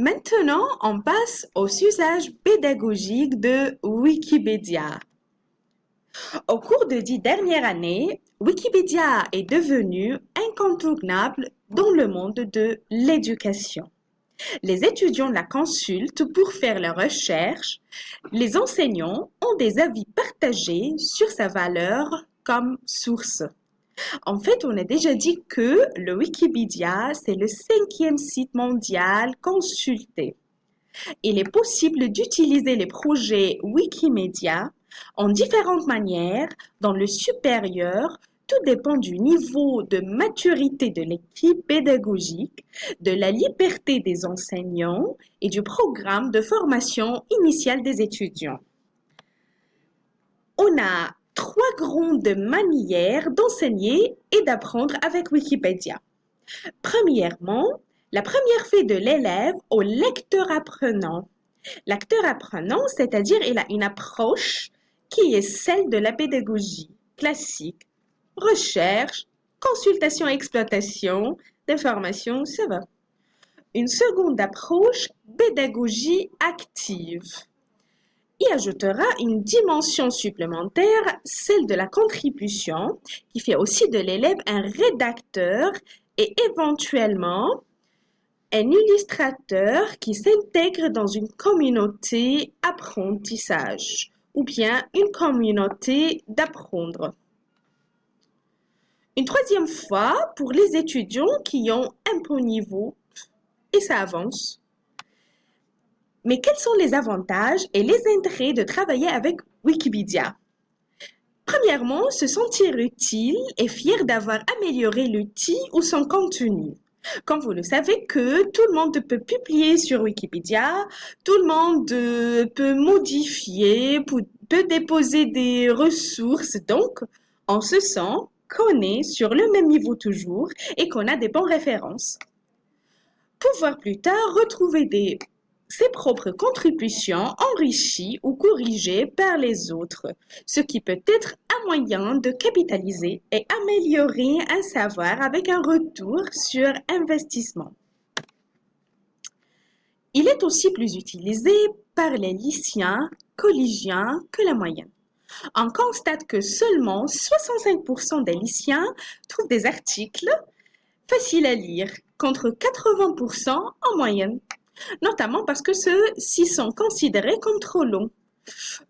Maintenant, on passe aux usages pédagogiques de Wikipédia. Au cours de 10 dernières années, Wikipédia est devenu incontournable dans le monde de l'éducation. Les étudiants la consultent pour faire leurs recherches. Les enseignants ont des avis partagés sur sa valeur comme source. En fait, on a déjà dit que le Wikipédia, c'est le 5e site mondial consulté. Il est possible d'utiliser les projets Wikimedia en différentes manières dans le supérieur. Tout dépend du niveau de maturité de l'équipe pédagogique, de la liberté des enseignants et du programme de formation initiale des étudiants. On a 3 grandes manières d'enseigner et d'apprendre avec Wikipédia. Premièrement, la première fait de l'élève au lecteur apprenant. L'acteur apprenant, c'est-à-dire il a une approche qui est celle de la pédagogie classique, recherche, consultation et exploitation d'informations, ça va. Une seconde approche, pédagogie active, y ajoutera une dimension supplémentaire, celle de la contribution, qui fait aussi de l'élève un rédacteur et éventuellement un illustrateur qui s'intègre dans une communauté apprentissage ou bien une communauté d'apprendre. Une troisième fois pour les étudiants qui ont un bon niveau et ça avance. Mais quels sont les avantages et les intérêts de travailler avec Wikipédia? Premièrement, se sentir utile et fier d'avoir amélioré l'outil ou son contenu. Comme vous le savez que tout le monde peut publier sur Wikipédia, tout le monde peut modifier, peut déposer des ressources. Donc, on se sent qu'on est sur le même niveau toujours et qu'on a des bonnes références. Pouvoir plus tard retrouver ses propres contributions enrichies ou corrigées par les autres, ce qui peut être un moyen de capitaliser et améliorer un savoir avec un retour sur investissement. Il est aussi plus utilisé par les lycéens, collégiens que la moyenne. On constate que seulement 65% des lycéens trouvent des articles faciles à lire, contre 80% en moyenne, notamment parce que ceux-ci sont considérés comme trop longs.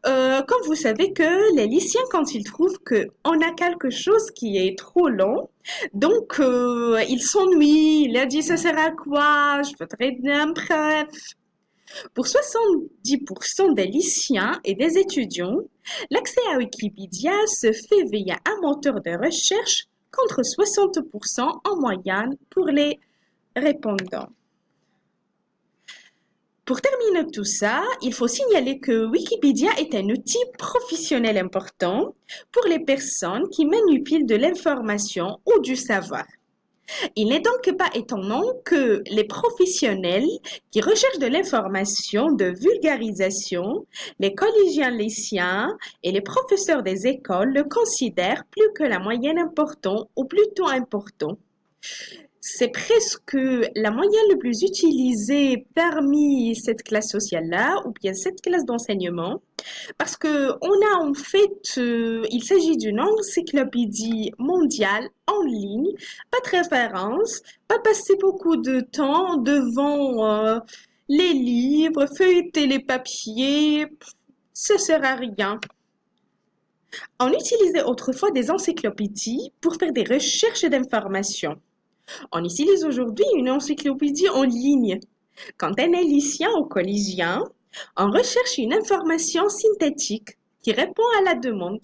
Comme vous savez que les lycéens, quand ils trouvent qu'on a quelque chose qui est trop long, donc ils s'ennuient, il a dit ça sert à quoi, je voudrais bien bref. Pour 70% des lycéens et des étudiants, l'accès à Wikipédia se fait via un moteur de recherche contre 60% en moyenne pour les répondants. Pour terminer tout ça, il faut signaler que Wikipédia est un outil professionnel important pour les personnes qui manipulent de l'information ou du savoir. Il n'est donc pas étonnant que les professionnels qui recherchent de l'information de vulgarisation, les collégiens lycéens et les professeurs des écoles le considèrent plus que la moyenne important ou plutôt important. C'est presque la moyenne la plus utilisée parmi cette classe sociale-là, ou bien cette classe d'enseignement, parce que on a en fait, il s'agit d'une encyclopédie mondiale en ligne, pas de référence, pas passer beaucoup de temps devant les livres, feuilleter les papiers, ça sert à rien. On utilisait autrefois des encyclopédies pour faire des recherches d'informations. On utilise aujourd'hui une encyclopédie en ligne. Quand on est lycéen ou collégien, on recherche une information synthétique qui répond à la demande.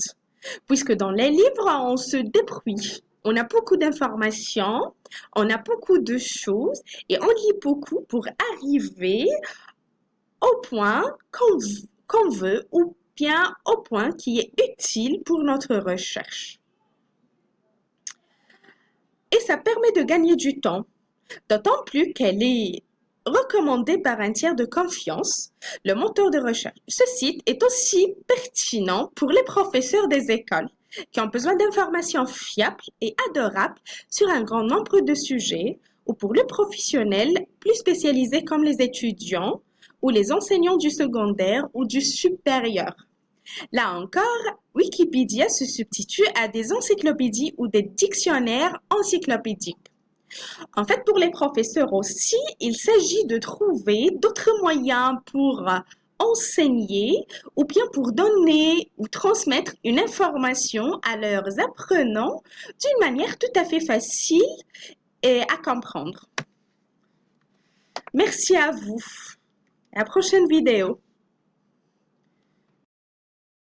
Puisque dans les livres, on se débrouille. On a beaucoup d'informations, on a beaucoup de choses et on lit beaucoup pour arriver au point qu'on veut ou bien au point qui est utile pour notre recherche. Et ça permet de gagner du temps, d'autant plus qu'elle est recommandée par un tiers de confiance, le moteur de recherche. Ce site est aussi pertinent pour les professeurs des écoles qui ont besoin d'informations fiables et adorables sur un grand nombre de sujets ou pour les professionnels plus spécialisés comme les étudiants ou les enseignants du secondaire ou du supérieur. Là encore, Wikipédia se substitue à des encyclopédies ou des dictionnaires encyclopédiques. En fait, pour les professeurs aussi, il s'agit de trouver d'autres moyens pour enseigner ou bien pour donner ou transmettre une information à leurs apprenants d'une manière tout à fait facile et à comprendre. Merci à vous. À la prochaine vidéo.